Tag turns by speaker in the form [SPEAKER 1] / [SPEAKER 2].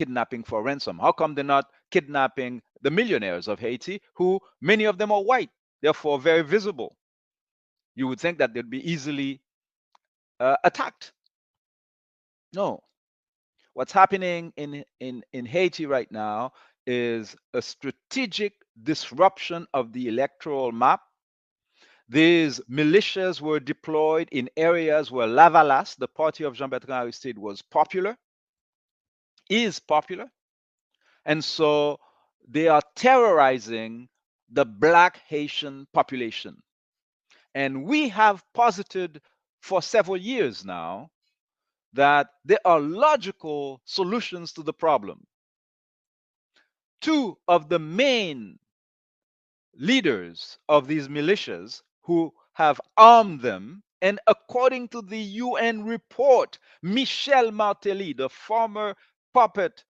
[SPEAKER 1] kidnapping for ransom? How come they're not kidnapping the millionaires of Haiti, who many of them are white, therefore very visible? You would think that they'd be easily attacked. No. What's happening in Haiti right now is a strategic disruption of the electoral map. These militias were deployed in areas where Lavalas, the party of Jean-Bertrand Aristide, was popular, is popular. And so they are terrorizing the black Haitian population. And we have posited for several years now that there are logical solutions to the problem. Two of the main leaders of these militias who have armed them, and according to the UN report, Michel Martelly, the former puppet